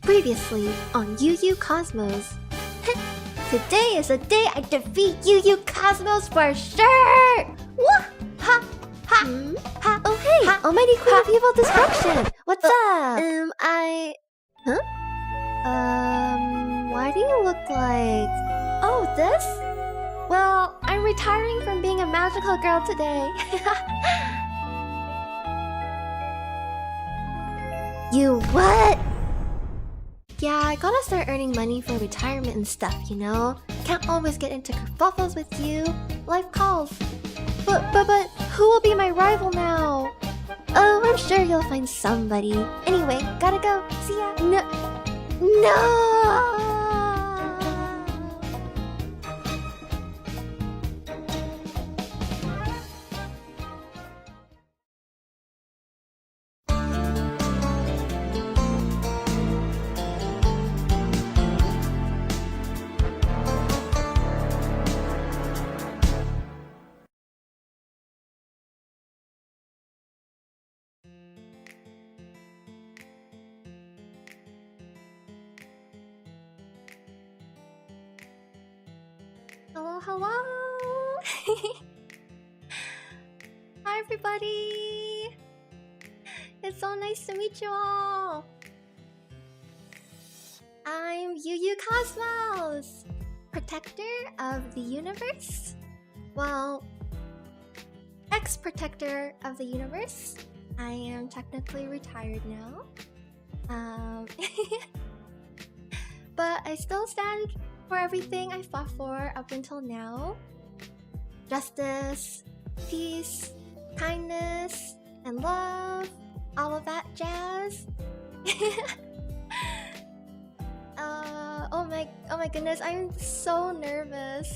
Previously on Yu Yu Cosmos. Today is the day I defeat Yu Yu Cosmos for sure! Wah! Ha! Ha! Ha! Oh hey! Ha. Almighty Queen of Evil Destruction! What's up? Huh? Why do you look like... Oh, this? Well, I'm retiring from being a magical girl today. You what? Yeah, I gotta start earning money for retirement and stuff, you know? Can't always get into kerfuffles with you. Life calls. But, who will be my rival now? Oh, I'm sure you'll find somebody. Anyway, gotta go. See ya. No! Hello, hello! Hi, everybody! It's so nice to meet you all! I'm Yu Yu Cosmos! Protector of the universe? Well, ex-protector of the universe. I am technically retired now. But I still stand for everything I fought for up until now. Justice, peace, kindness, and love. All of that jazz. Oh my goodness, I'm so nervous.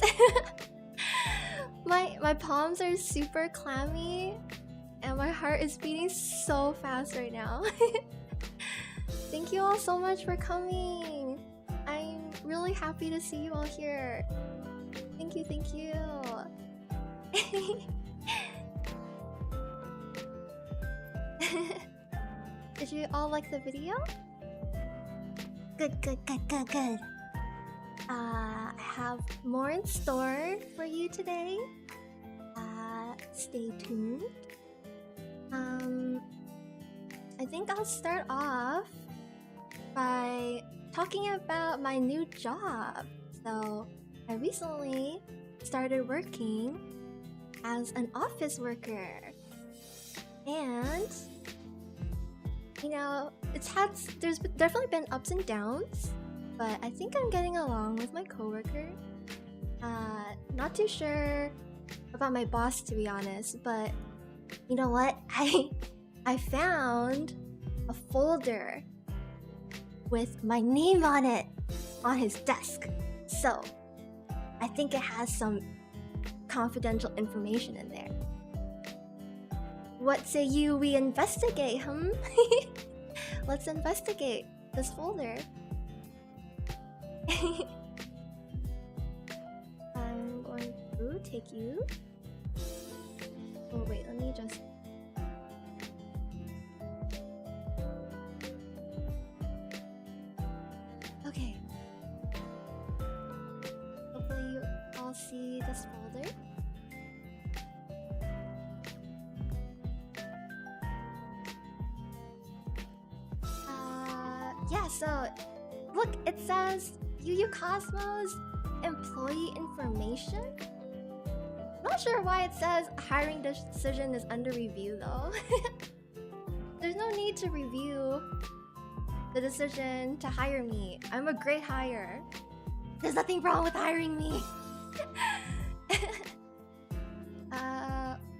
My palms are super clammy and my heart is beating so fast right now. Thank you all so much for coming. I'm really happy to see you all here. Thank you, thank you. Did you all like the video? Good. I have more in store for you today. Stay tuned. I think I'll start off by talking about my new job. So I recently started working as an office worker, and you know, there's definitely been ups and downs, but I think I'm getting along with my coworker. Not too sure about my boss, to be honest, but you know what? I found a folder with my name on it on his desk. So I think it has some confidential information in there. What say you we investigate, Let's investigate this folder. I'm going to take you... Oh wait, let me just... Okay. Hopefully you all see this folder. Yeah, so look, it says Yu Yu Cosmos employee information. Not sure why it says hiring decision is under review though. There's no need to review the decision to hire me. I'm a great hire. There's nothing wrong with hiring me.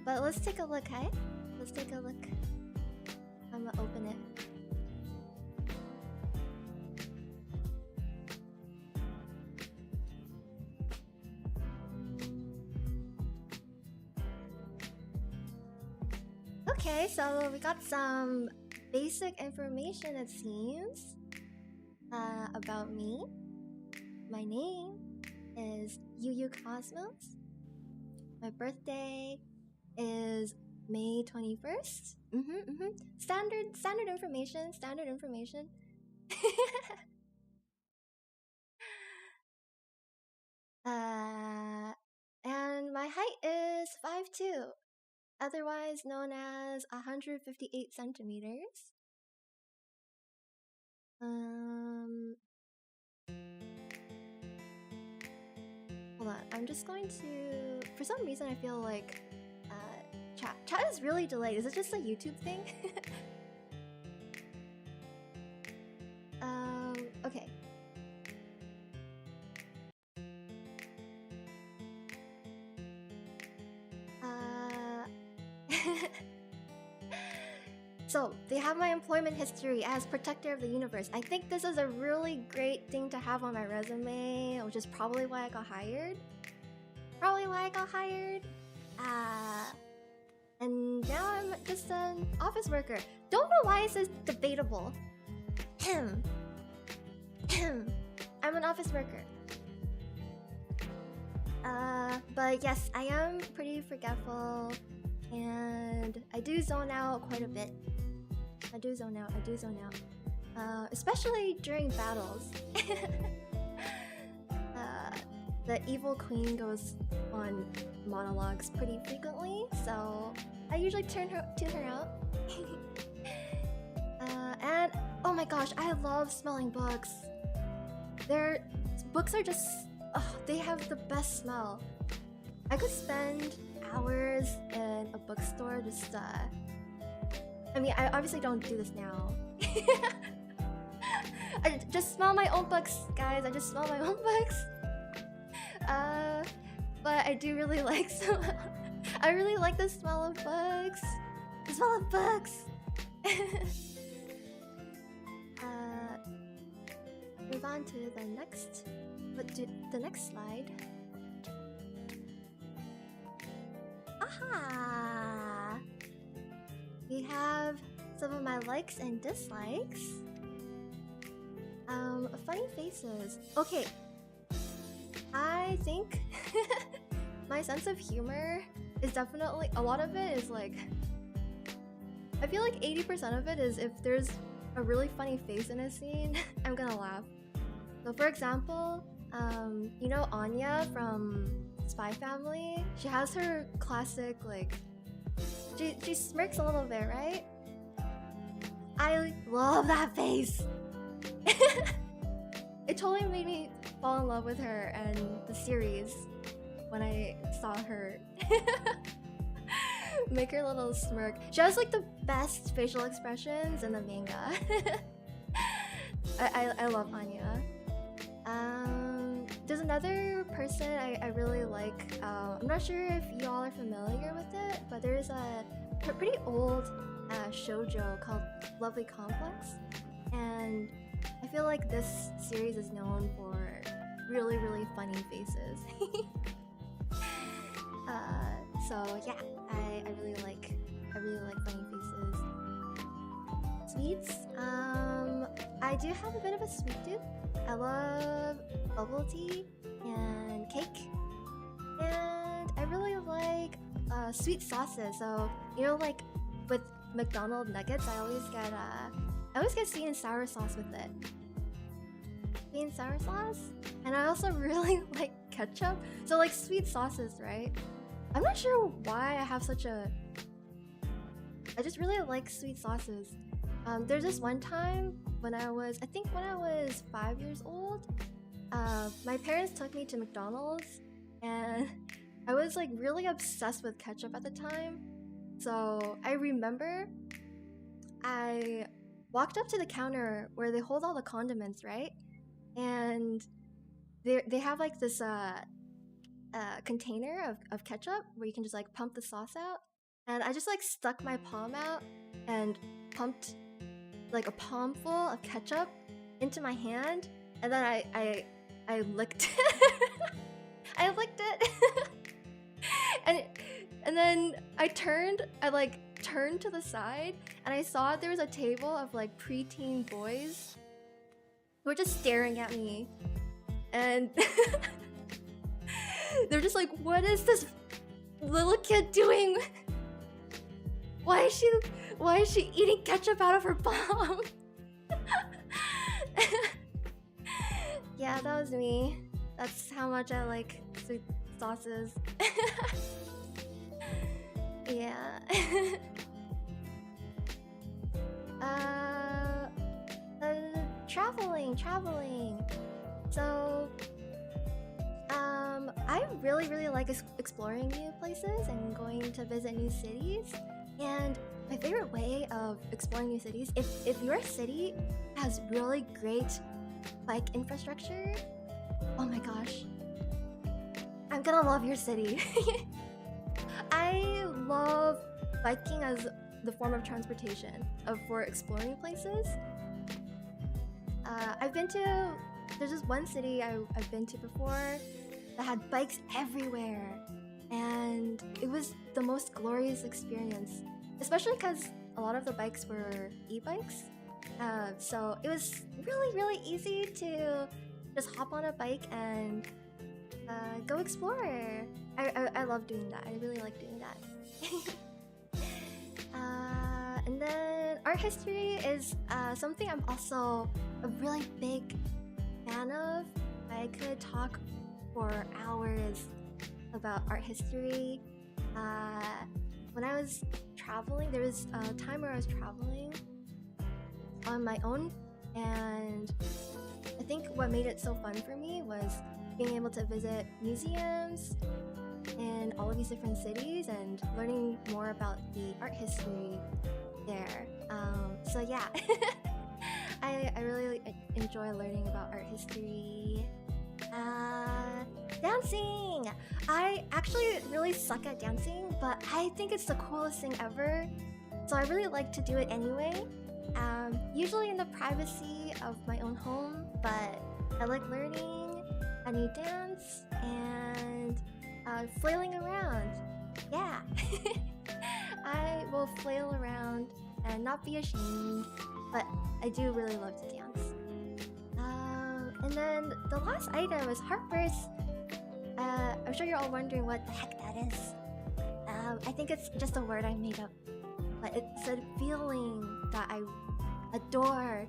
But let's take a look, hey? Let's take a look. I'm gonna open it. Okay, so we got some basic information, it seems, about me. My name is Yu Yu Cosmos. My birthday is May 21st. Standard information. And my height is 5'2", otherwise known as 158 centimeters. Hold on, I'm just going to... For some reason, I feel like chat is really delayed. Is it just a YouTube thing? Okay. So, they have my employment history as protector of the universe. I think this is a really great thing to have on my resume, which is probably why I got hired. And now I'm just an office worker. Don't know why it says debatable. I'm an office worker. But yes, I am pretty forgetful, and I do zone out quite a bit. I do zone out. Especially during battles. The evil queen goes on monologues pretty frequently, so I usually tune her out. And oh my gosh, I love smelling books. Their books are just, they have the best smell. I could spend hours in a bookstore just I mean, I obviously don't do this now. I just smell my own books, guys. I just smell my own books. But I do really like I really like the smell of books. The smell of books. Move on to the next slide. Aha! We have some of my likes and dislikes. Funny faces. Okay. I think my sense of humor is definitely, a lot of it is like, I feel like 80% of it is if there's a really funny face in a scene, I'm gonna laugh. So for example, you know Anya from Spy Family? She has her classic, like, she smirks a little bit, right? I love that face! It totally made me fall in love with her and the series when I saw her make her little smirk. She has like the best facial expressions in the manga. I love Anya. There's another person I really like. I'm not sure if y'all are familiar with it, but there's a pretty old shoujo called Lovely Complex, and I feel like this series is known for really, really funny faces. So yeah, I really like funny faces. Sweets. I do have a bit of a sweet tooth. I love bubble tea and cake, and I really like sweet sauces. So you know, like with McDonald's nuggets, I always get sweet and sour sauce with it. Sweet and sour sauce, and I also really like ketchup. So like sweet sauces, right? I'm not sure why I have such a... I just really like sweet sauces. There's this one time when I was 5 years old. My parents took me to McDonald's, and I was like really obsessed with ketchup at the time. So I remember I walked up to the counter where they hold all the condiments, right? And they have like this container of ketchup where you can just like pump the sauce out. And I just like stuck my palm out and pumped like a palm full of ketchup into my hand, and then I licked I licked it. and then I turned to the side, and I saw there was a table of like preteen boys who were just staring at me, and they're just like, what is this little kid doing? Why is she eating ketchup out of her palm? Yeah, that was me. That's how much I like sweet sauces. Yeah. uh, traveling. So, I really like exploring new places and going to visit new cities. And my favorite way of exploring new cities, if your city has really great bike infrastructure, oh my gosh, I'm gonna love your city. I love biking as the form of transportation for exploring places. I've been to, there's this one city I've been to before that had bikes everywhere, and it was the most glorious experience, especially because a lot of the bikes were e-bikes. So it was really easy to just hop on a bike and go explore. I love doing that. I really like doing that. And then art history is something I'm also a really big fan of. I could talk for hours about art history. When I was traveling, there was a time where I was traveling on my own, and I think what made it so fun for me was being able to visit museums in all of these different cities and learning more about the art history there. So yeah, I really enjoy learning about art history. Dancing! I actually really suck at dancing, but I think it's the coolest thing ever, so I really like to do it anyway. Usually in the privacy of my own home, but I like learning a new dance and flailing around. Yeah. I will flail around and not be ashamed, but I do really love to dance. And then the last item is heartburst. I'm sure you're all wondering what the heck that is. I think it's just a word I made up, but it's a feeling that I adore.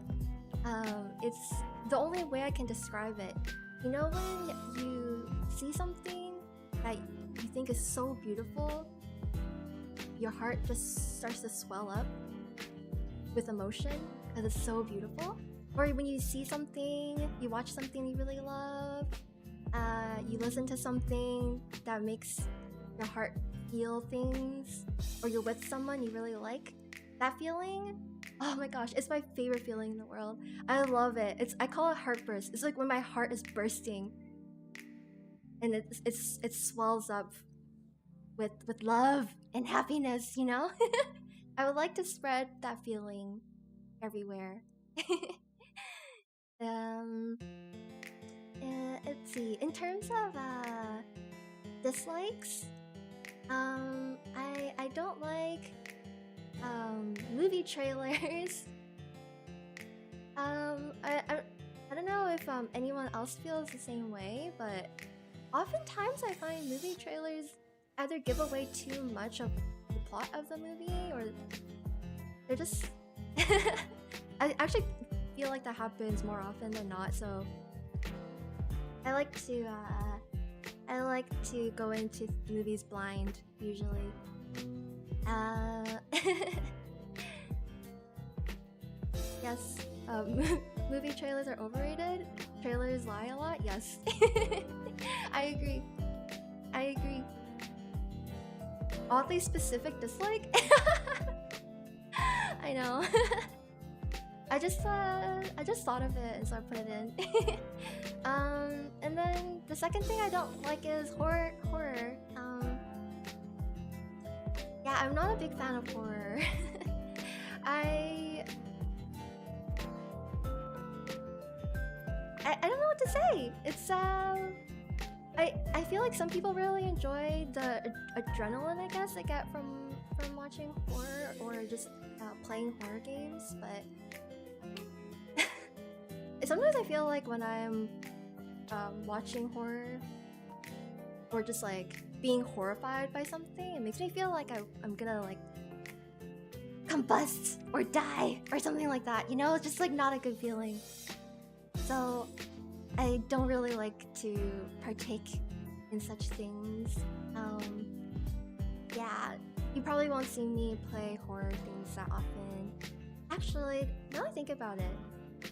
It's the only way I can describe it. You know when you see something that you think is so beautiful, your heart just starts to swell up with emotion because it's so beautiful? Or when you see something, you watch something you really love, you listen to something that makes your heart feel things, or you're with someone you really like, that feeling, oh my gosh, it's my favorite feeling in the world. I love it. I call it heartburst. It's like when my heart is bursting and it swells up with love and happiness, you know? I would like to spread that feeling everywhere. Let's see. In terms of dislikes, I don't like movie trailers. I don't know if anyone else feels the same way, but oftentimes I find movie trailers either give away too much of the plot of the movie, or they're just I actually feel like that happens more often than not, so I like to go into movies blind usually. Yes, movie trailers are overrated. Trailers lie a lot. Yes. I agree. Oddly specific dislike. I know. I just thought of it, and so I put it in. And then the second thing I don't like is horror. Yeah, I'm not a big fan of horror. I don't know what to say. It's I feel like some people really enjoy the adrenaline, I guess, they get from watching horror or just playing horror games, but sometimes I feel like when I'm watching horror or just like being horrified by something, it makes me feel like I'm gonna like combust or die or something like that, you know? It's just like not a good feeling. So I don't really like to partake in such things. Yeah, you probably won't see me play horror things that often. Actually, now I think about it,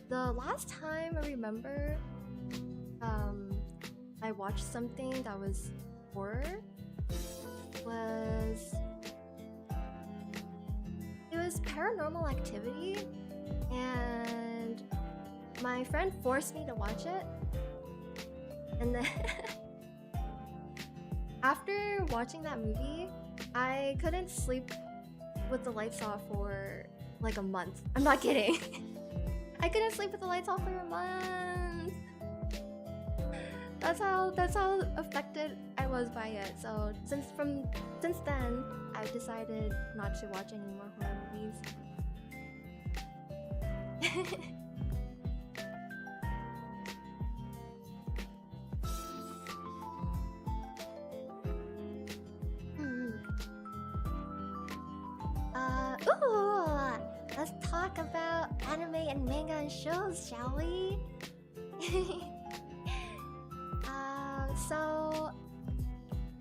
the last time I remember I watched something that was horror was Paranormal Activity, and my friend forced me to watch it, and then after watching that movie, I couldn't sleep with the lights off for like a month. I'm not kidding. I couldn't sleep with the lights off for a month. That's how affected I was by it. So since then, I've decided not to watch any more horror movies. Ooh, let's talk about anime and manga and shows, shall we? So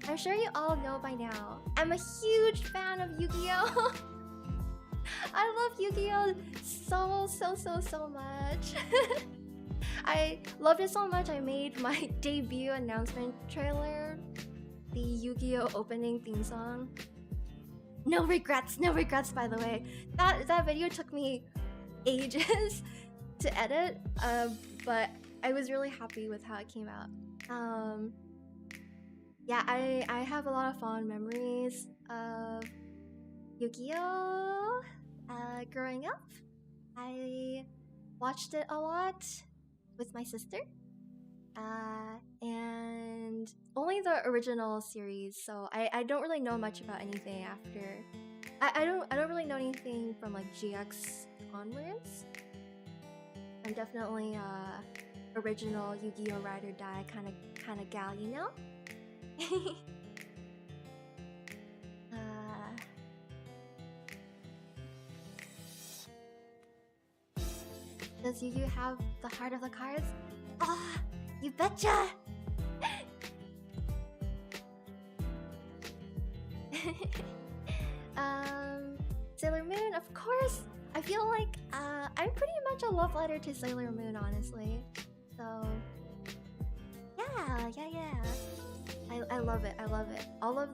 I'm sure you all know by now, I'm a huge fan of Yu-Gi-Oh! I love Yu-Gi-Oh! so much. I loved it so much I made my debut announcement trailer, the Yu-Gi-Oh! Opening theme song. No regrets by the way. That video took me ages to edit, but I was really happy with how it came out. Yeah, I have a lot of fond memories of Yu-Gi-Oh! Growing up. I watched it a lot with my sister, and only the original series, so I don't really know much about anything after. I don't really know anything from like GX onwards. I'm definitely original Yu-Gi-Oh! Ride or Die kind of gal, you know? Does Yu-Gi-Oh! Have the heart of the cards? Ah, oh, you betcha! Sailor Moon, of course! I feel like I'm pretty much a love letter to Sailor Moon, honestly. So yeah. I love it. All of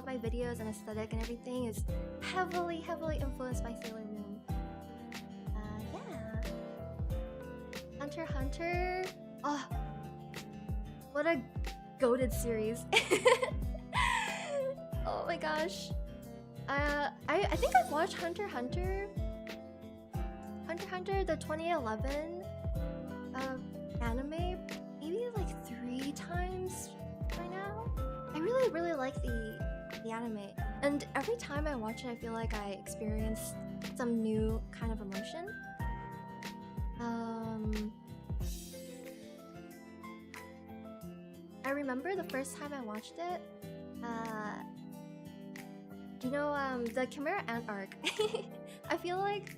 my videos and aesthetic and everything is heavily influenced by Sailor Moon. Yeah. Hunter x Hunter. Oh, what a goated series. Oh my gosh. I think I've watched Hunter x Hunter, the 2011 anime, maybe like 3 times by now. I really like the anime, and every time I watch it, I feel like I experience some new kind of emotion. I remember the first time I watched it. You know, the Chimera Ant arc. I feel like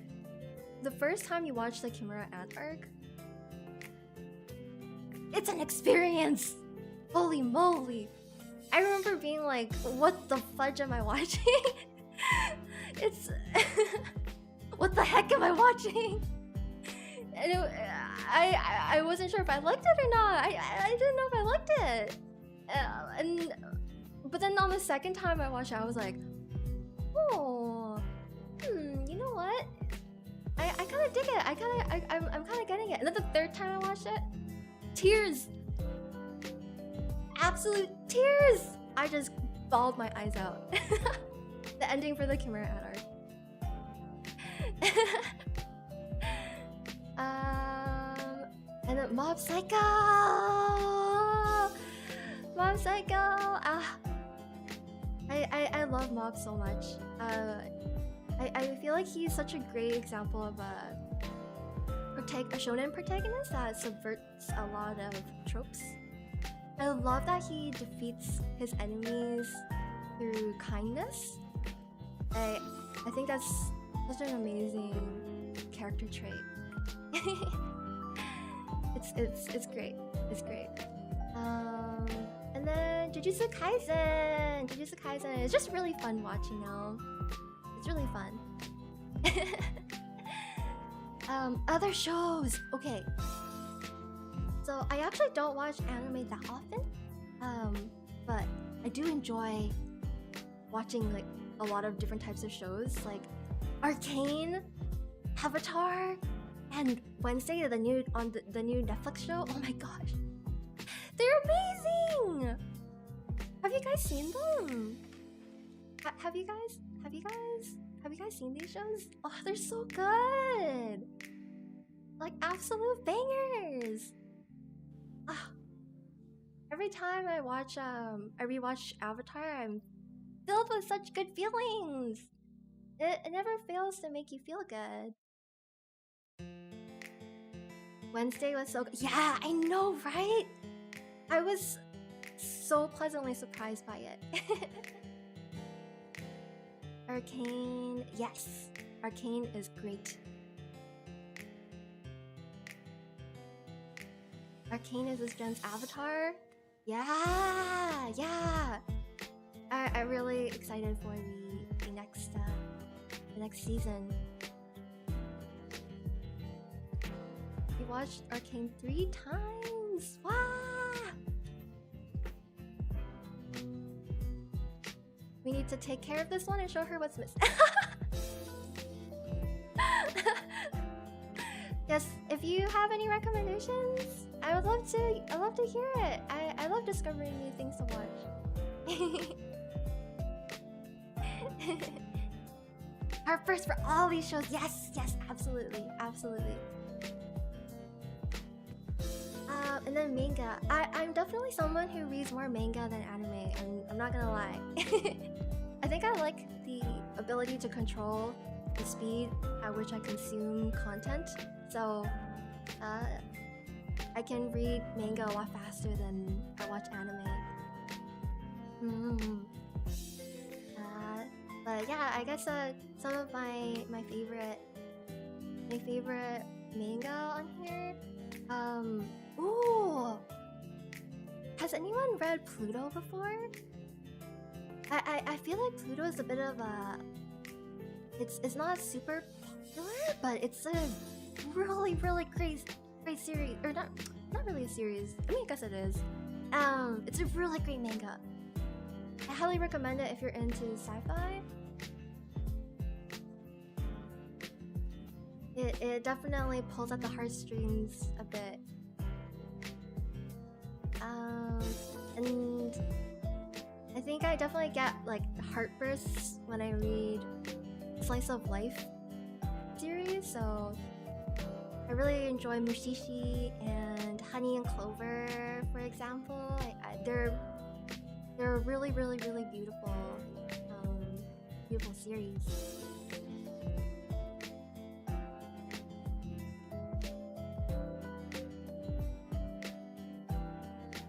the first time you watch the Chimera Ant arc, it's an experience! Holy moly! I remember being like, what the fudge am I watching? It's... what the heck am I watching? And I wasn't sure if I liked it or not. I didn't know if I liked it. But then on the second time I watched it, I was like, oh, you know what? I kind of dig it. I'm kind of getting it. And then the third time I watched it, tears, absolute tears. I just bawled my eyes out. The ending for the Chimera Ant arc. And then Mob Psycho. I love Mob so much. I feel like he's such a great example of a shonen protagonist that subverts a lot of tropes. I love that he defeats his enemies through kindness. I think that's such an amazing character trait. it's great. It's great. And then Jujutsu Kaisen. Jujutsu Kaisen is just really fun watching now. It's really fun. Other shows. Okay. So I actually don't watch anime that often. But I do enjoy watching like a lot of different types of shows, like Arcane, Avatar, and Wednesday, the new Netflix show. Oh my gosh, they're amazing! Have you guys seen them? Have you guys seen these shows? Oh, they're so good! Like absolute bangers. Ah, every time I rewatch Avatar, I'm filled with such good feelings. It never fails to make you feel good. Wednesday was so good. Yeah, I know, right? I was so pleasantly surprised by it. Arcane, yes. Arcane is great. Arcane is this gen's Avatar. Yeah. I'm really excited for the next season. We watched Arcane 3 times. Wow! We need to take care of this one and show her what's missing. Yes, if you have any recommendations, I would love to hear it. I love discovering new things to watch. Our first for all these shows. Yes, absolutely. And then manga. I'm definitely someone who reads more manga than anime, and I'm not gonna lie. I think I like the ability to control the speed at which I consume content. So, I can read manga a lot faster than I watch anime. But yeah, I guess some of my favorite manga on here. Ooh, has anyone read Pluto before? I feel like Pluto is a bit of a. It's not super popular, but it's a really great series, or not really a series. I mean, I guess it is. It's a really great manga. I highly recommend it if you're into sci-fi. It definitely pulls at the heartstrings a bit. And I think I definitely get like heartbursts when I read Slice of Life series, so I really enjoy Mushishi and Honey and Clover, for example. They're really beautiful series.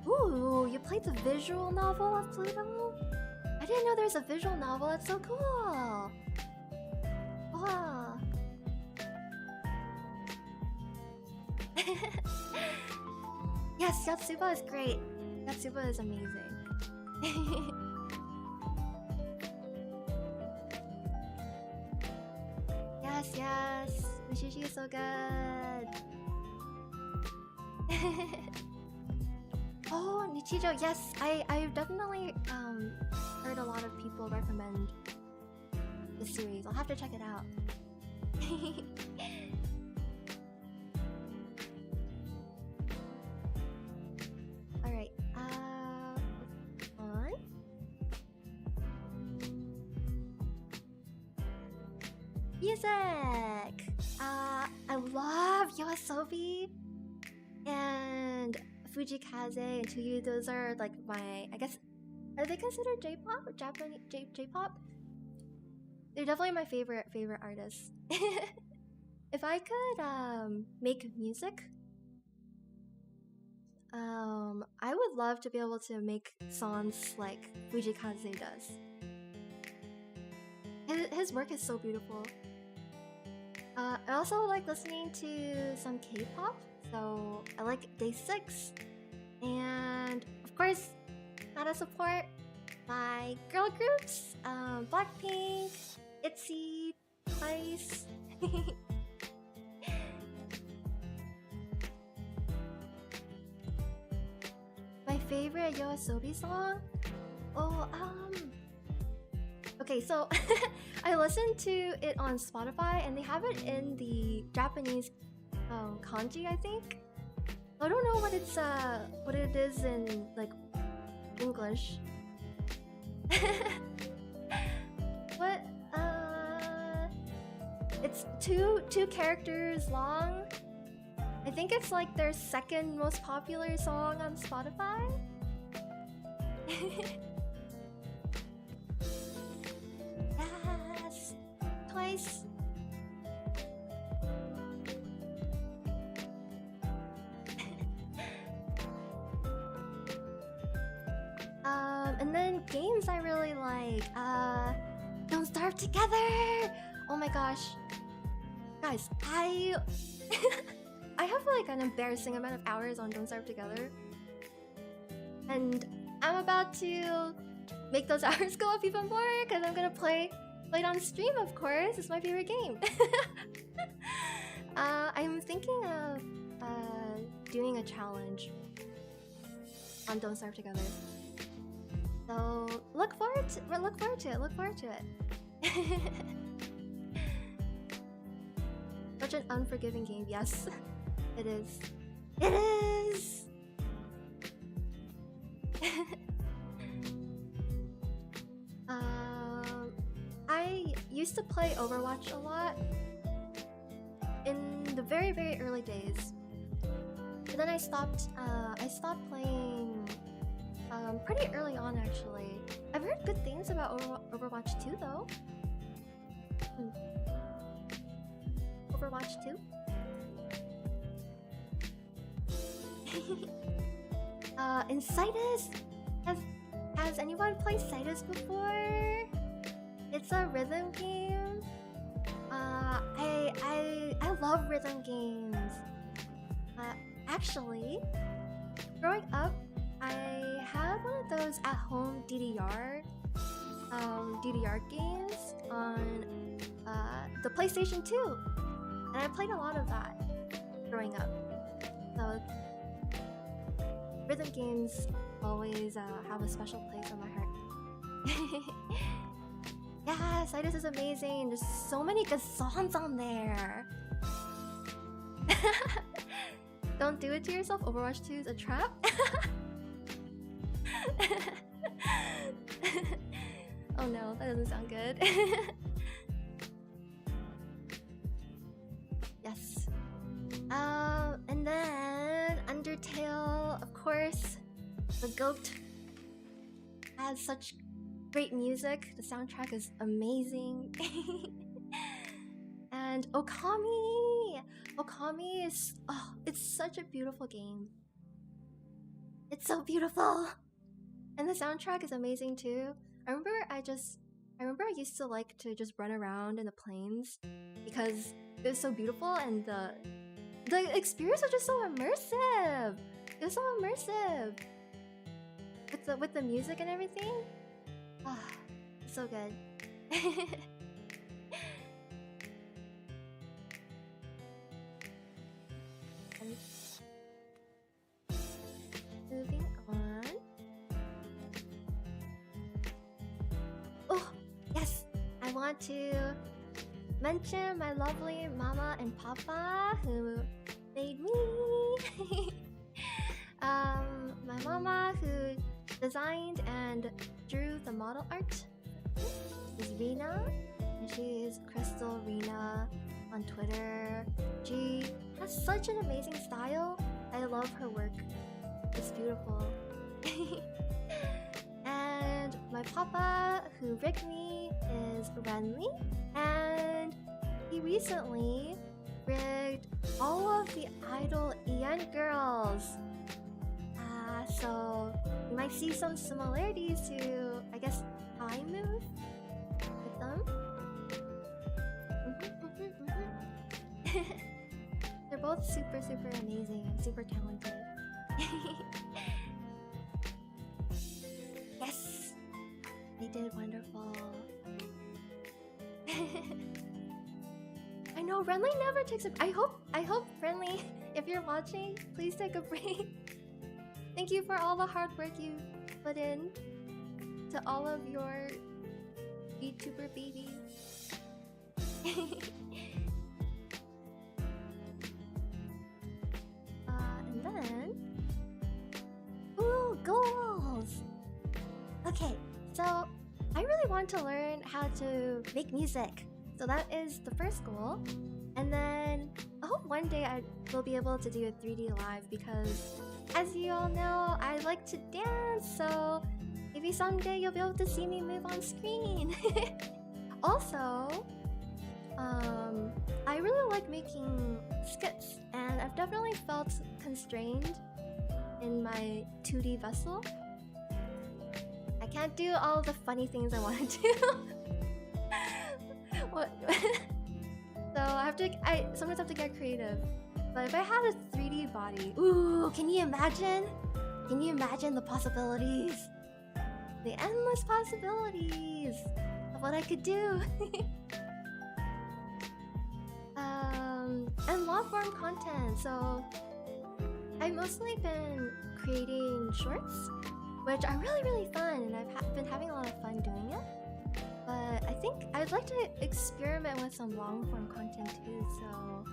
Ooh, you played the visual novel of Pluto? I didn't know there's a visual novel. It's so cool. Wow. Yes, Yotsuba is great. Yotsuba is amazing. Yes. Mushishi is so good. Oh, Nichijou, yes. I've definitely heard a lot of people recommend the series. I'll have to check it out. Alright, on. Music! I love YOASOBI and Fujikaze and Tuyu. Those are like my, I guess, are they considered J-pop or Japanese J-pop? They're definitely my favorite artists. If I could make music, I would love to be able to make songs like Fujikaze does. His work is so beautiful. I also like listening to some K-pop, So I like Day 6. And of course, gotta support my girl groups, Blackpink, ITZY, Twice. My favorite YOASOBI song? Oh, okay, so I listened to it on Spotify and they have it in the Japanese kanji, I think. I don't know what it is in like English. What? It's two characters long. I think it's like their second most popular song on Spotify. Yes, Twice. And then games I really like. Don't Starve Together. Oh my gosh, guys, I I have like an embarrassing amount of hours on Don't Starve Together, and I'm about to make those hours go up even more because I'm gonna play it on stream. Of course, it's my favorite game. I'm thinking of doing a challenge on Don't Starve Together. So look forward to it. Such an unforgiving game. Yes, it is. It is. I used to play Overwatch a lot in the very early days, but then I stopped playing pretty early on actually. I've heard good things about Overwatch 2 though. Overwatch 2? And Citus? Has anyone played Citus before? It's a rhythm game. I love rhythm games. Actually, growing up, I had one of those at-home DDR games on the PlayStation 2, and I played a lot of that growing up. So rhythm games always have a special place in my heart. Yeah, Citus is amazing. There's so many good songs on there. Don't do it to yourself. Overwatch 2 is a trap. Oh no, that doesn't sound good. Yes. And then Undertale, of course, the GOAT, has such great music. The soundtrack is amazing. And Okami is, oh, it's such a beautiful game. It's so beautiful. And the soundtrack is amazing too. I remember I used to like to just run around in the plains because it was so beautiful and the experience was just so immersive. It was so immersive. With the music and everything. Ah, it's so good. Moving on. Oh, yes! I want to mention my lovely mama and papa who made me. My mama who designed and drew the model art is Rina, and she is Crystal Rina on Twitter. She has such an amazing style. I love her work. It's beautiful. And my papa who rigged me is Renly, and he recently rigged all of the idol EN girls. So you might see some similarities to, I guess, how I move with them. They're both super amazing and super talented. Yes! They did wonderful. I know Renly never takes a I hope Renly, if you're watching, please take a break. Thank you for all the hard work you put in to all of your YouTuber babies. And then ooh, goals! Okay, so I really want to learn how to make music. So that is the first goal. And then I hope one day I will be able to do a 3D live because as you all know, I like to dance, so maybe someday you'll be able to see me move on screen. Also, I really like making skits, and I've definitely felt constrained in my 2D vessel. I can't do all the funny things I want to do. What? So I sometimes have to get creative. But if I had a 3D body, ooh, can you imagine? Can you imagine the possibilities? The endless possibilities of what I could do. And long form content. So I've mostly been creating shorts, which are really fun, and I've been having a lot of fun doing it. But I think I'd like to experiment with some long form content too. So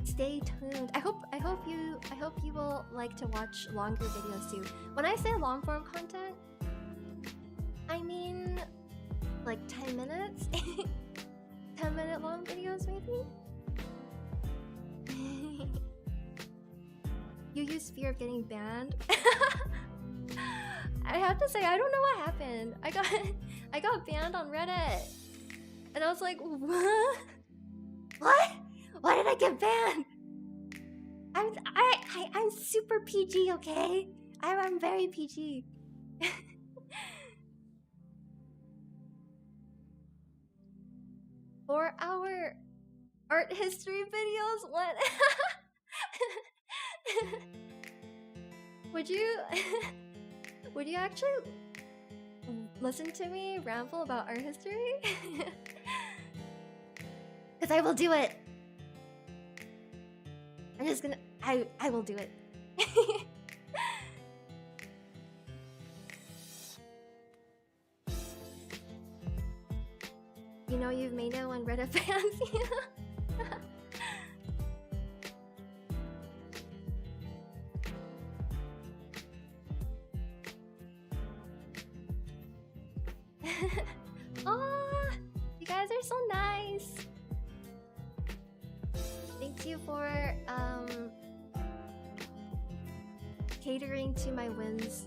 stay tuned. I hope you will like to watch longer videos too. When I say long form content, I mean like 10 minutes, 10-minute long videos maybe. You use fear of getting banned. I have to say, I don't know what happened. I got banned on Reddit, and I was like, what? What? Why did I get banned? I'm super PG, okay? I'm very PG. For our art history videos, what? Would you actually listen to me ramble about art history? Because I will do it. I'm just gonna I will do it. You know you've made it when Reddit fans you. Oh, you guys are so nice. Thank you for catering to my whims.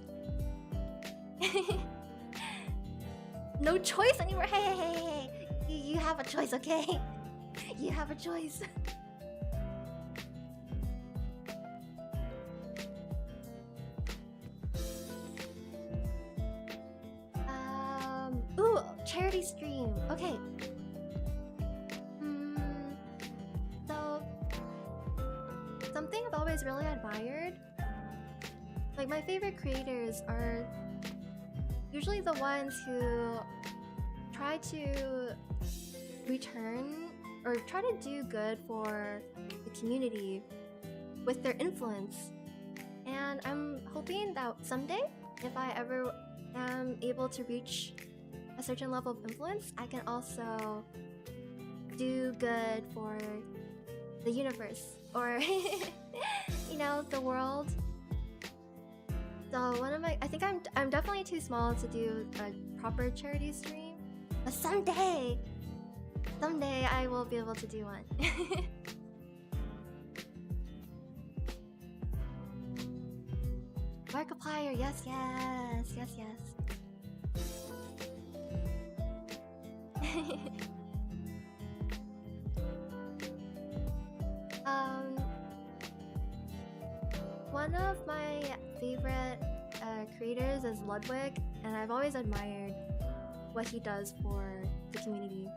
No choice anymore. Hey. You have a choice, okay? You have a choice. Ooh, charity stream. Okay. So something I've always really admired, like my favorite creators are usually the ones who try to return or try to do good for the community with their influence. And I'm hoping that someday, if I ever am able to reach a certain level of influence, I can also do good for the universe or you know, the world. So I think I'm definitely too small to do a proper charity stream, but someday I will be able to do one. Markiplier, yes. One of my favorite creators is Ludwig, and I've always admired what he does for the community.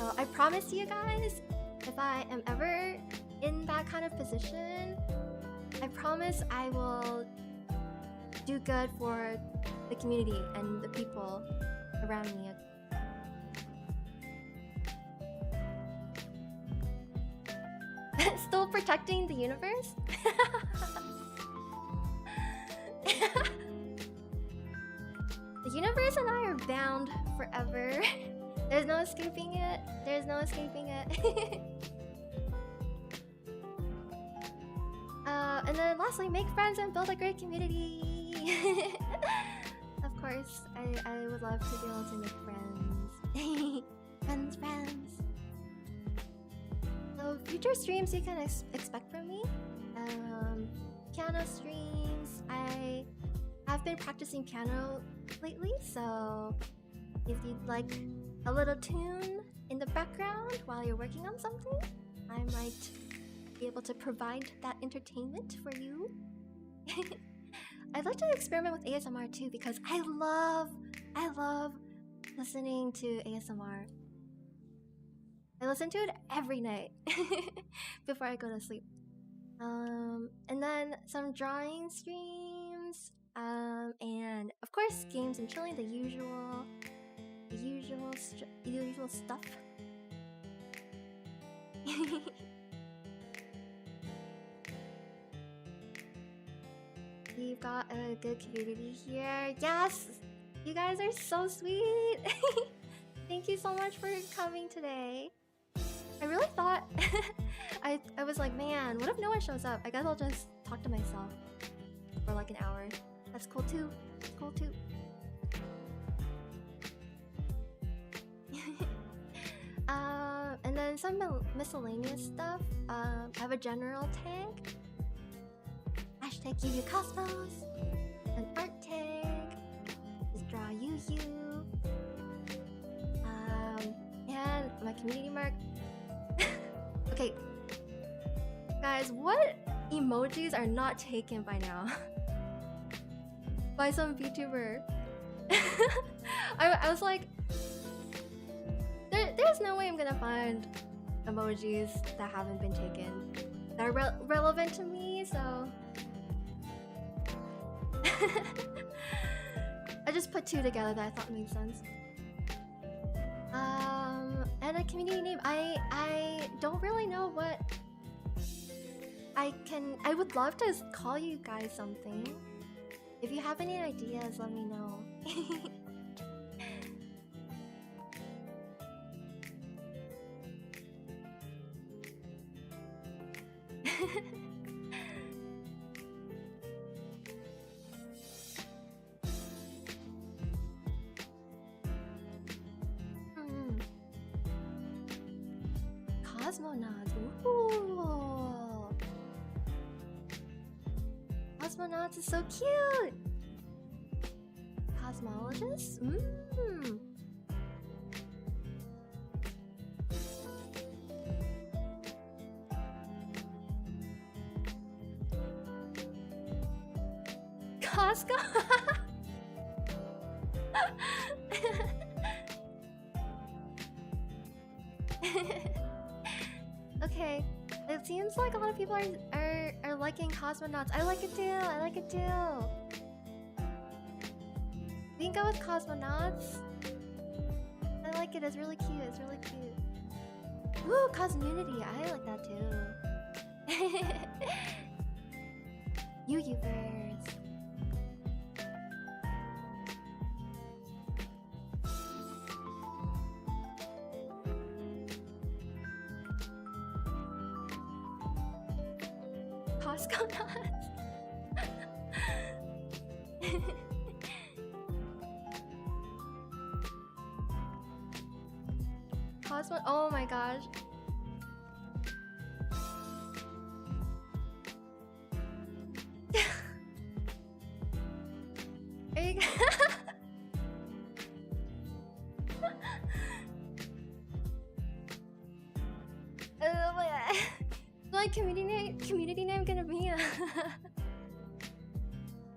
So I promise you guys, if I am ever in that kind of position, I promise I will do good for the community and the people around me. Still protecting the universe? The universe and I are bound forever. There's no escaping it. There's no escaping it. And then lastly, make friends and build a great community. Of course, I would love to be able to make friends. friends. So future streams you can expect from me. Piano streams. I have been practicing piano lately, so if you'd like a little tune in the background while you're working on something, I might be able to provide that entertainment for you. I'd like to experiment with ASMR too, because I love listening to ASMR. I listen to it every night before I go to sleep. And then some drawing streams, and of course games and chilling, the usual stuff. We've got a good community here. Yes! You guys are so sweet! Thank you so much for coming today. I really thought... I was like, man, what if no one shows up? I guess I'll just talk to myself for like an hour. That's cool too. That's cool too. And then some miscellaneous stuff. I have a general tag. Hashtag #UUCosmos. An art tag. Just draw you. And my community mark. Okay. Guys, what emojis are not taken by now? By some VTuber. I was like, there's no way I'm gonna find emojis that haven't been taken that are relevant to me, so I just put two together that I thought made sense. And a community name. I don't really know what I would love to call you guys something. If you have any ideas, let me know. Cosmonauts. Ooh. Cosmonauts is so cute. Cosmologists? Costco? Okay, it seems like a lot of people are liking Cosmonauts. I like it too. We can go with Cosmonauts. I like it, it's really cute, Ooh, Cosmunity, I like that too. UUverse. Costco nuts. Cosmo. Oh my gosh. Are you my community name gonna be is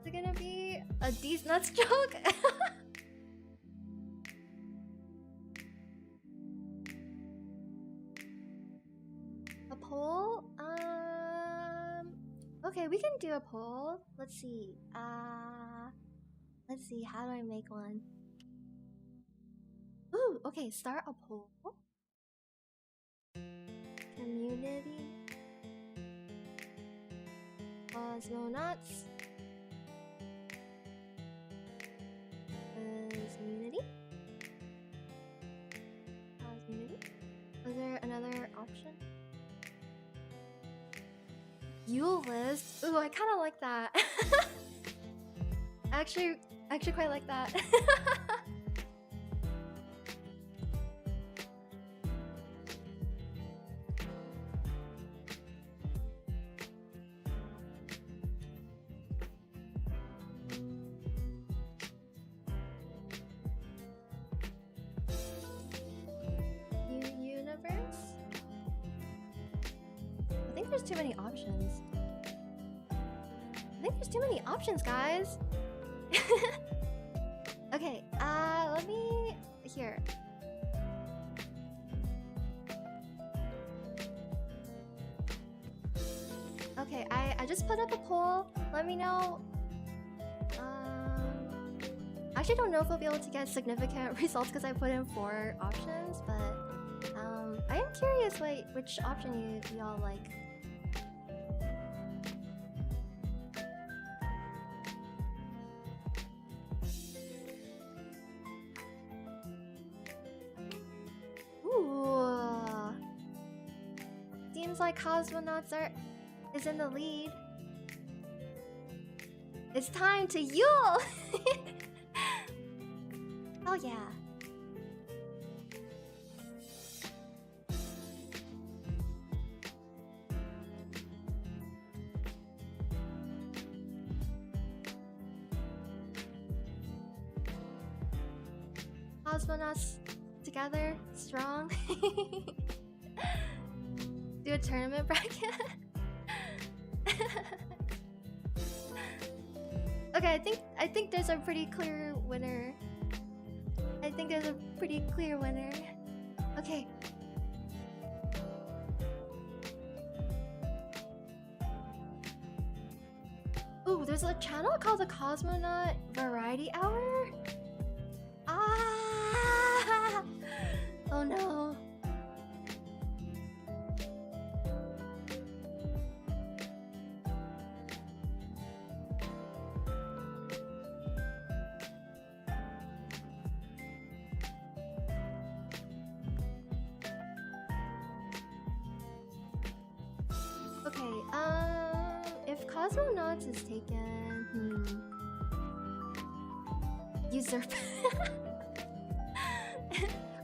it gonna be a D's nuts joke? Okay, we can do a poll. Let's see. Let's see. How do I make one? Ooh, okay. Start a poll. Community. Cosmonauts. Community. Community. Was there another option? Yule list. Ooh, I kind of like that. actually quite like that. Universe? I think there's too many options. I think there's too many options, guys. Okay, let me... Here. Okay, I just put up a poll. Let me know. I actually don't know if we'll be able to get significant results because I put in 4 options, but I am curious which option y'all like. Ooh. Seems like Cosmonauts is in the lead. It's time to Yule! Oh yeah. Cosmonauts together, strong. Do a tournament bracket. Okay, I think there's a pretty clear winner. I think there's a pretty clear winner. Okay. Ooh, there's a channel called the Cosmonaut Variety Hour. Ah! Oh no. Okay, if Cosmonauts is taken, Usurp.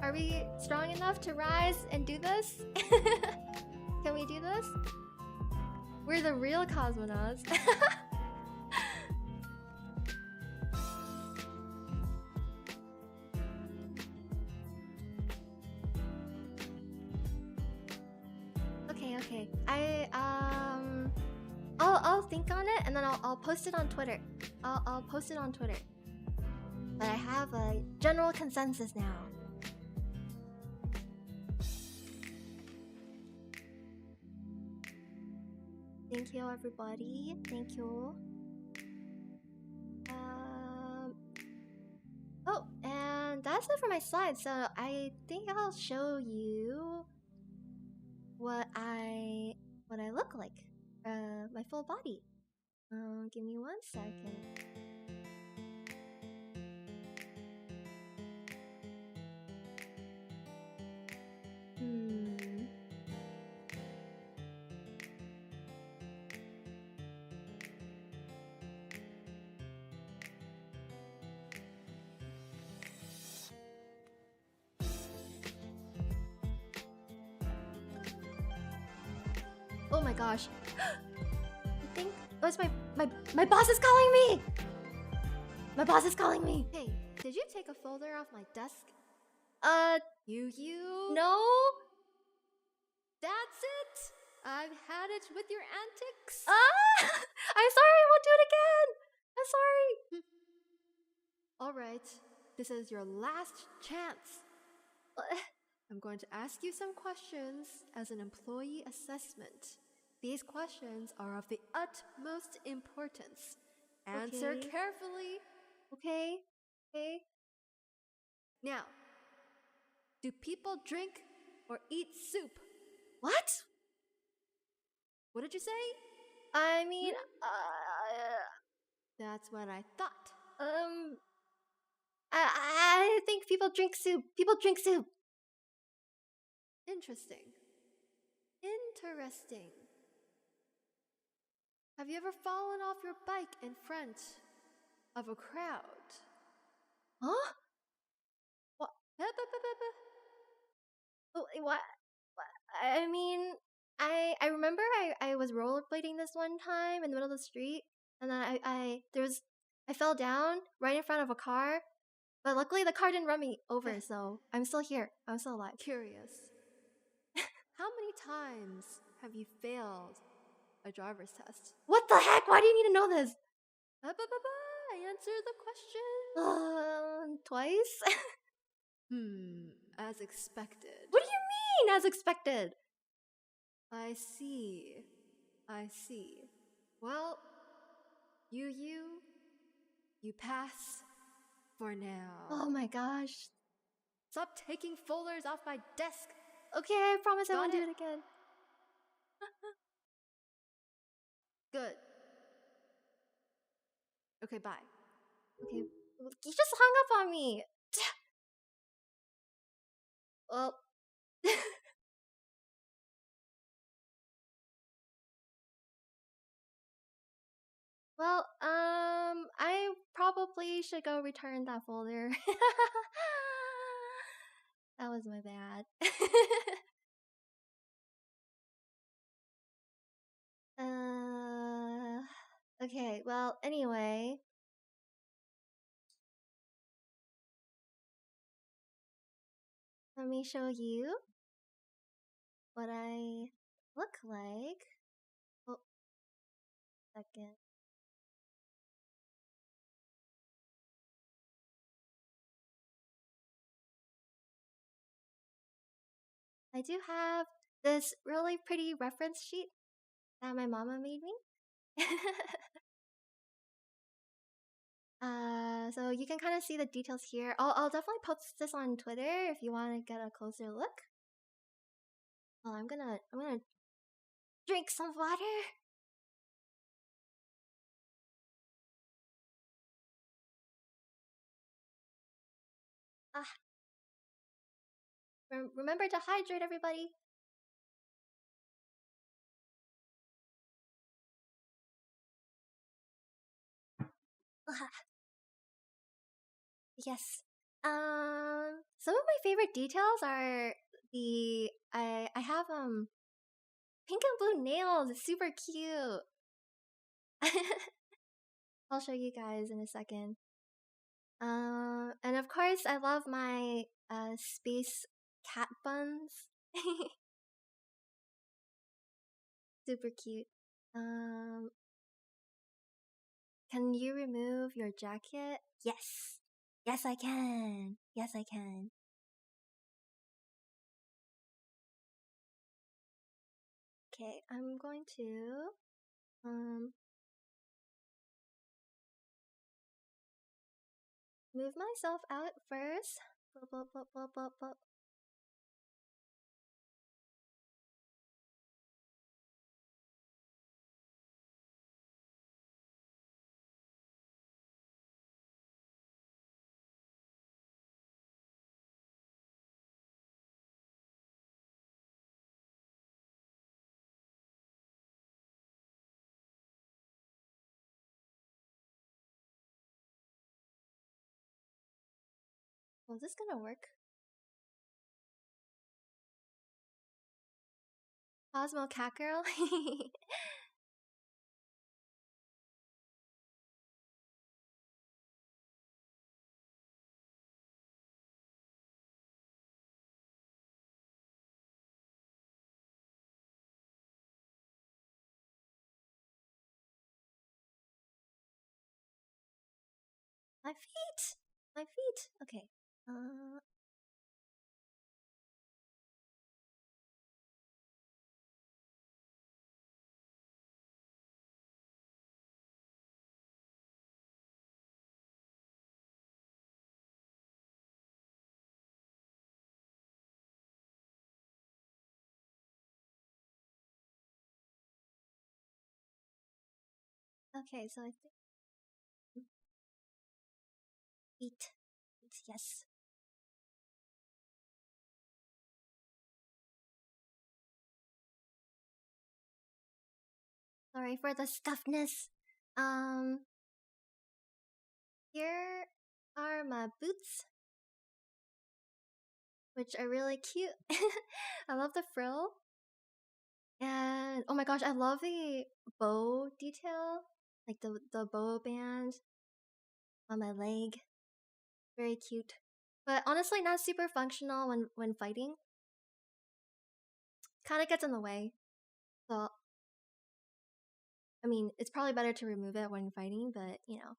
Are we strong enough to rise and do this? Can we do this? We're the real Cosmonauts. Okay. I'll think on it and then I'll post it on Twitter. I'll post it on Twitter. But I have a general consensus now. Thank you, everybody. Thank you. Oh, and that's it for my slides. So I think I'll show you what I look like. My full body. Give me 1 second. Oh my gosh. I think my boss is calling me. My boss is calling me. Hey, did you take a folder off my desk? You? No? That's it? I've had it with your antics. I'm sorry, I won't do it again. I'm sorry. Alright, this is your last chance. I'm going to ask you some questions as an employee assessment. These questions are of the utmost importance. Answer Okay. carefully. Okay. Okay. Now, do people drink or eat soup? What? What did you say? I mean, That's what I thought. I think people drink soup. People drink soup. Interesting. Interesting. Have you ever fallen off your bike in front of a crowd? Huh? What? What? I mean, I remember I was rollerblading this one time in the middle of the street, and then I fell down right in front of a car, but luckily the car didn't run me over, so I'm still here. I'm still alive. Curious. How many times have you failed a driver's test? What the heck? Why do you need to know this? Answer the question. Twice? As expected. What do you mean, as expected? I see. Well, you pass for now. Oh my gosh. Stop taking folders off my desk. Okay, I promise I Got won't do it? it again. Good. Okay, bye. Okay, you just hung up on me. Well, I probably should go return that folder. That was my bad. Okay, well, anyway. Let me show you what I look like. Oh, second. I do have this really pretty reference sheet that my mama made me. So you can kind of see the details here. I'll definitely post this on Twitter if you want to get a closer look. Well, I'm gonna drink some water. Remember to hydrate, everybody. Yes. Some of my favorite details are I have pink and blue nails. It's super cute. I'll show you guys in a second. And of course I love my space cat buns. Super cute. Can you remove your jacket? Yes. Yes, I can. Yes, I can. Okay, I'm going to move myself out first. Well, is this gonna work? Cosmo Cat Girl? My feet! My feet! Okay. Okay, so I think eat. Yes. Sorry for the stuffness. Um, Here are my boots, which are really cute. I love the frill. And oh my gosh, I love the bow detail. Like the bow band on my leg. Very cute. But honestly not super functional when fighting. Kinda gets in the way. So I mean, it's probably better to remove it when fighting, but you know.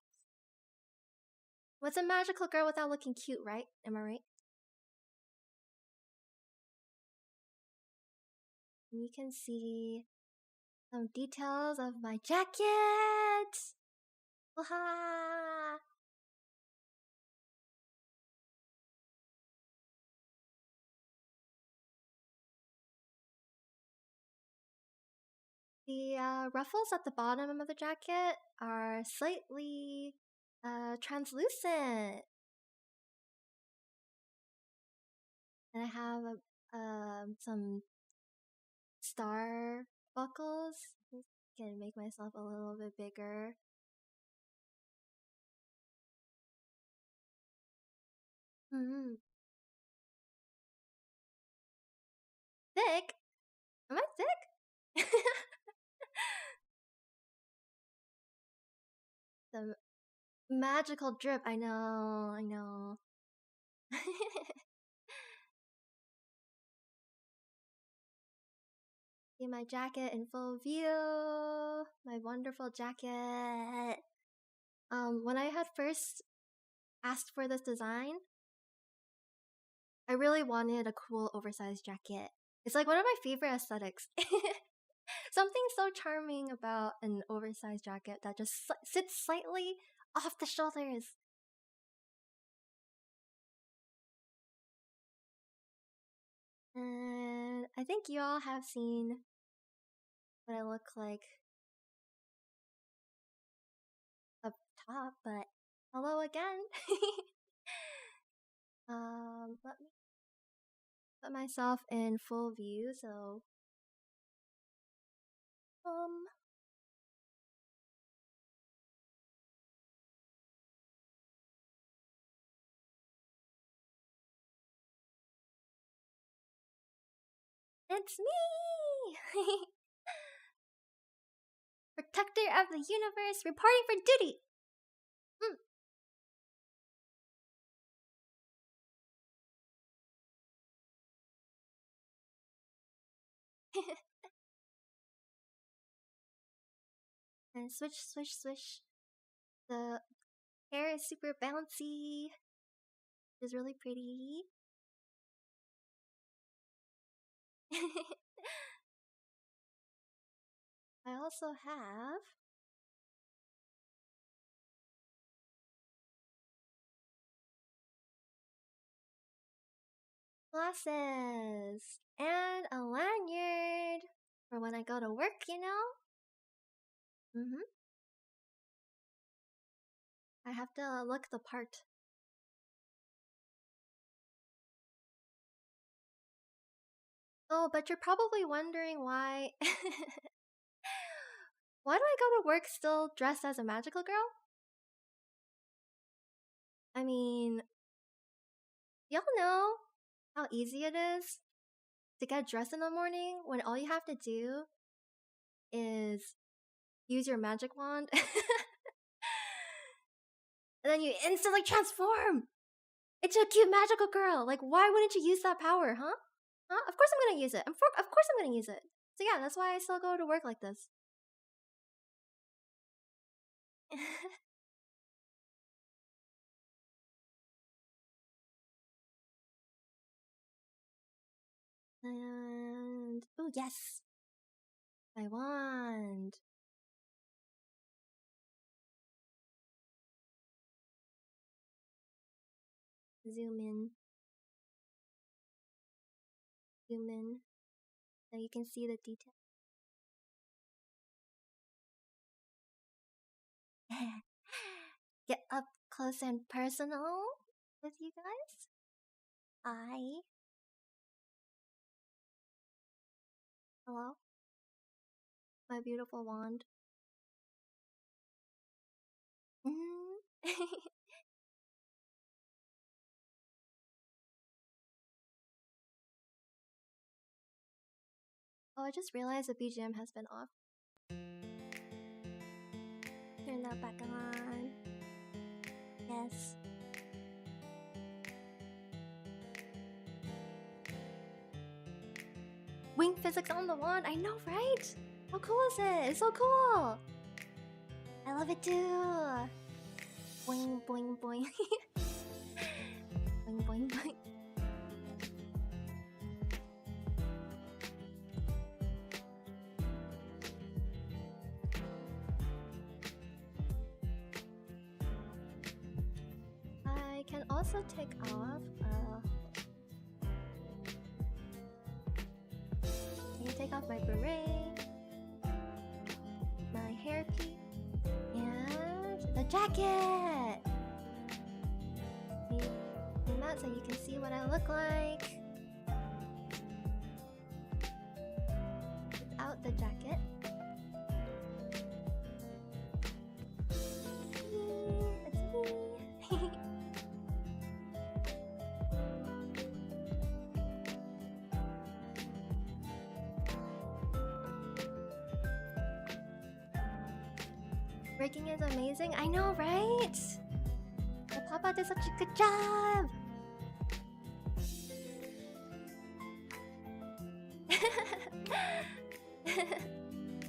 What's a magical girl without looking cute, right? Am I right? And you can see some details of my jacket! Waha! The ruffles at the bottom of the jacket are slightly translucent. And I have some star buckles. I can make myself a little bit bigger. Hmm. Thick? Am I thick? The magical drip. I know. I know. See my jacket in full view. My wonderful jacket. When I had first asked for this design, I really wanted a cool oversized jacket. It's like one of my favorite aesthetics. Something so charming about an oversized jacket that just sits slightly off the shoulders. And I think you all have seen what I look like up top, but hello again. Let me put myself in full view, so um it's me! Protector of the universe reporting for duty! Mm. And swish, swish, swish. The hair is super bouncy. It's really pretty. I also have glasses and a lanyard for when I go to work, you know? Mm-hmm. I have to look the part. Oh, but you're probably wondering why. Why do I go to work still dressed as a magical girl? I mean, y'all know how easy it is to get dressed in the morning when all you have to do is use your magic wand and then you instantly transform into a cute magical girl. Like, why wouldn't you use that power, huh? Huh? Of course I'm gonna use it. Of course I'm gonna use it. So yeah, that's why I still go to work like this. And oh yes, my wand. Zoom in, zoom in, so you can see the detail. get up close and personal with you guys. Hi. Hello? My beautiful wand. Oh, I just realized the BGM has been off. Turn that back on. Yes. Wing physics on the wand, I know, right? How cool is it? It's so cool! I love it too! Boing, boing, boing. Boing, boing, boing. I can also take off. I can take off my beret, my hairpiece, and the jacket. Zoom out so you can see what I look like without the jacket. It's me. Breaking is amazing. I know, right? The Papa did such a good job.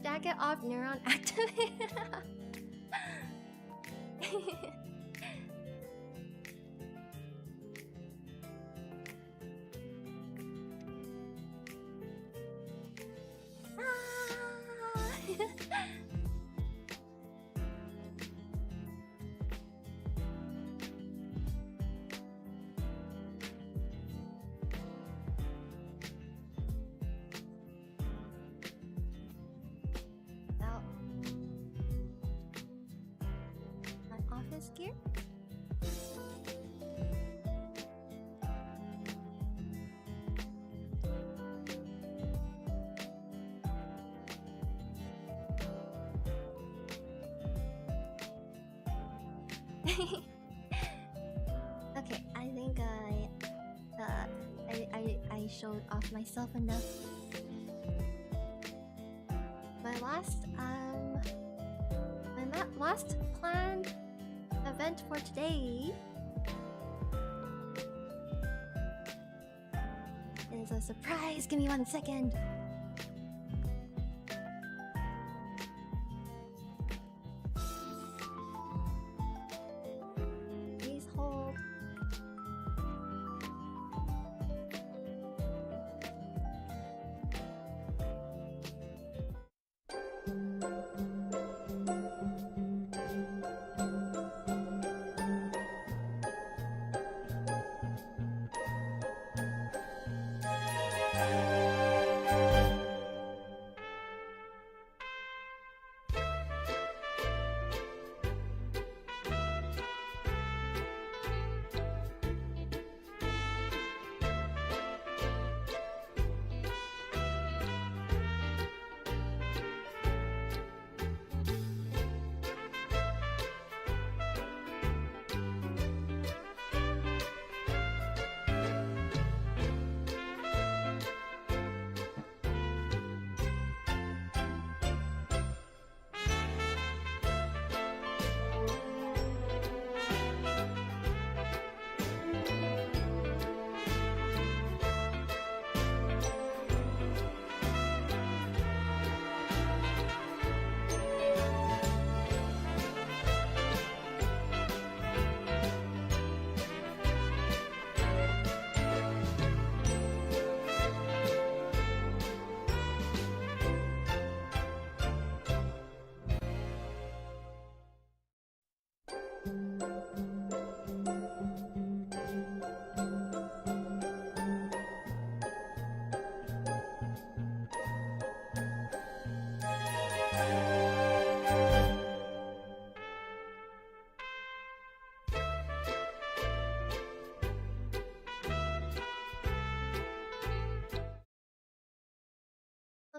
Jacket off, neuron activated. Out. My office gear. Okay, I think I showed off myself enough. My last planned event for today is a surprise. Give me 1 second. Please hold.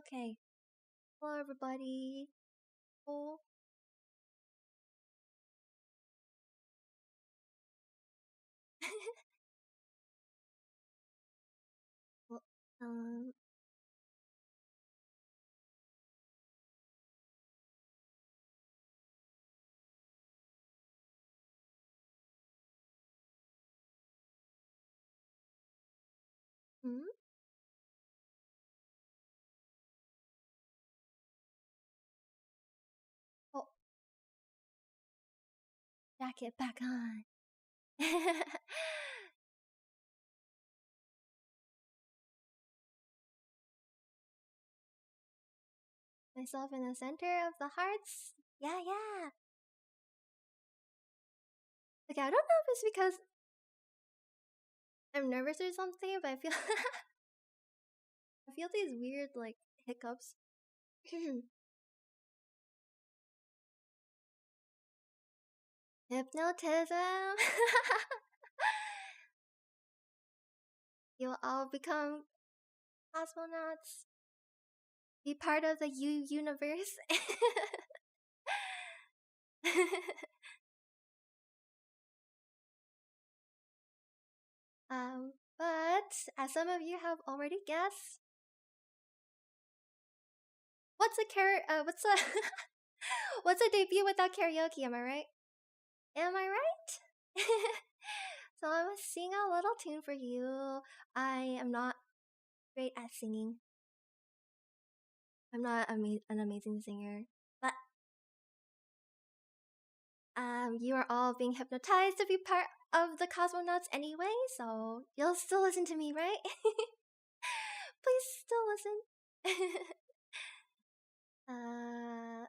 Okay. Hello, everybody. Oh. Well, hmm? Oh, jacket back on. Myself in the center of the hearts. Yeah, yeah. Okay, I don't know if it's because I'm nervous or something, but I feel I feel these weird like hiccups. Hypnotism. You'll all become cosmonauts. Be part of the universe. But as some of you have already guessed, what's what's a what's a debut without karaoke? Am I right? Am I right? So I'm gonna sing a little tune for you. I am not great at singing. I'm not an amazing singer, but you are all being hypnotized to be part of the cosmonauts anyway, so you'll still listen to me, right? Please still listen. uh,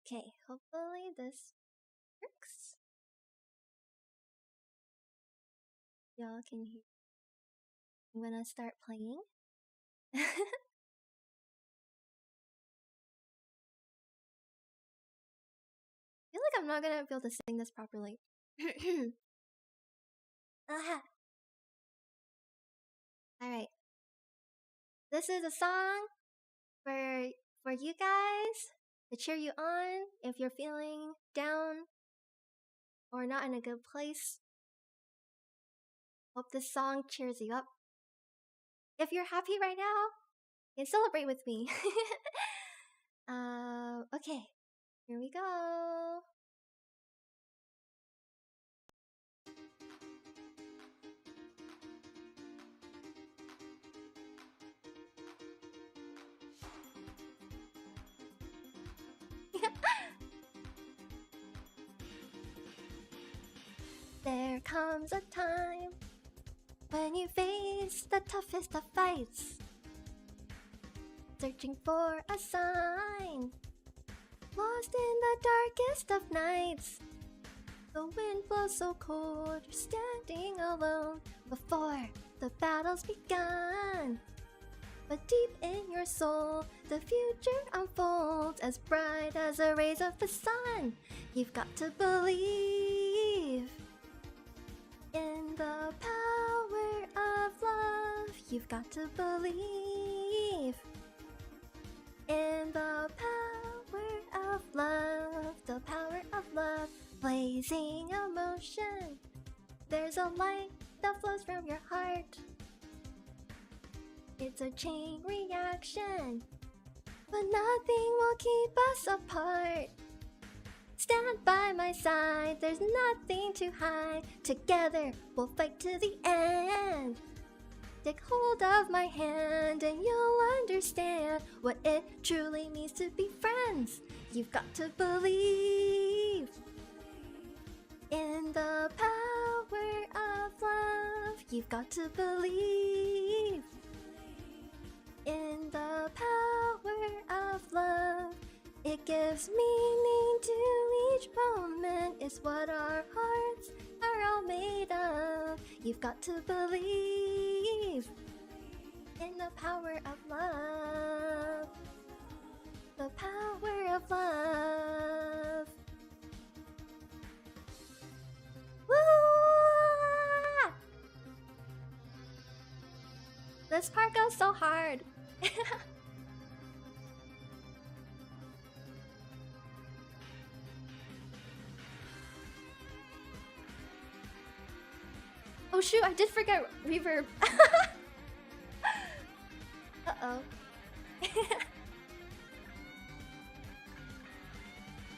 okay, hopefully this works. Y'all can hear. I'm gonna start playing. I feel like I'm not gonna be able to sing this properly. Aha. Alright. This is a song for you guys to cheer you on if you're feeling down or not in a good place. Hope this song cheers you up. If you're happy right now, you can celebrate with me. Okay. Here we go. There comes a time when you face the toughest of fights, searching for a sign, lost in the darkest of nights. The wind blows so cold, you're standing alone before the battle's begun. But deep in your soul, the future unfolds as bright as the rays of the sun. You've got to believe in the power of love. You've got to believe in the power of love. The power of love, blazing emotion. There's a light that flows from your heart. It's a chain reaction, but nothing will keep us apart. Stand by my side, there's nothing to hide. Together we'll fight to the end. Take hold of my hand and you'll understand what it truly means to be friends. You've got to believe in the power of love. You've got to believe in the power of love. It gives meaning to each moment. It's what our hearts are all made of. You've got to believe in the power of love. The power of love. This part goes so hard. Oh shoot, I did forget reverb. Uh-oh.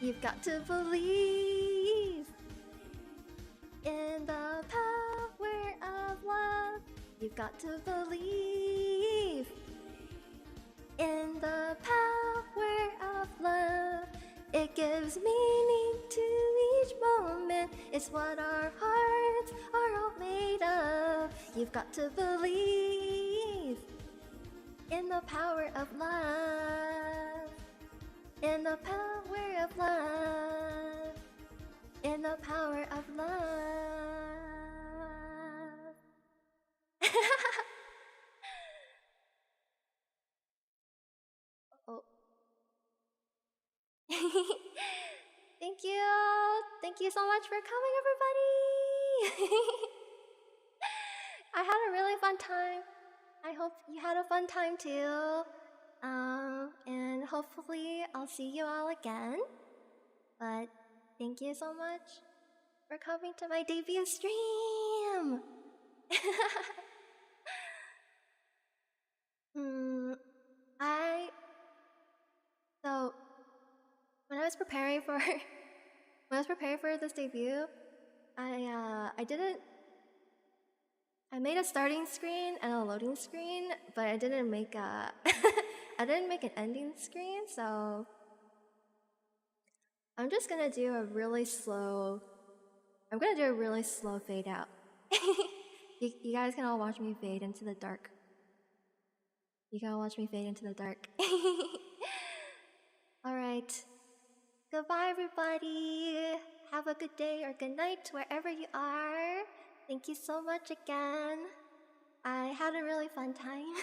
You've got to believe in the power of love. You've got to believe in the power of love. It gives meaning to each moment. It's what our hearts are all made of. You've got to believe in the power of love. In the power of love. In the power of love. Oh. Thank you. Thank you so much for coming, everybody. I had a really fun time. I hope you had a fun time too. And hopefully I'll see you all again. But thank you so much for coming to my debut stream. So when I was preparing for this debut, I made a starting screen and a loading screen, but I didn't make a I didn't make an ending screen, so I'm just gonna do a really slow fade out. You guys can all watch me fade into the dark. You can all watch me fade into the dark. Alright. Goodbye, everybody. Have a good day or good night wherever you are. Thank you so much again. I had a really fun time.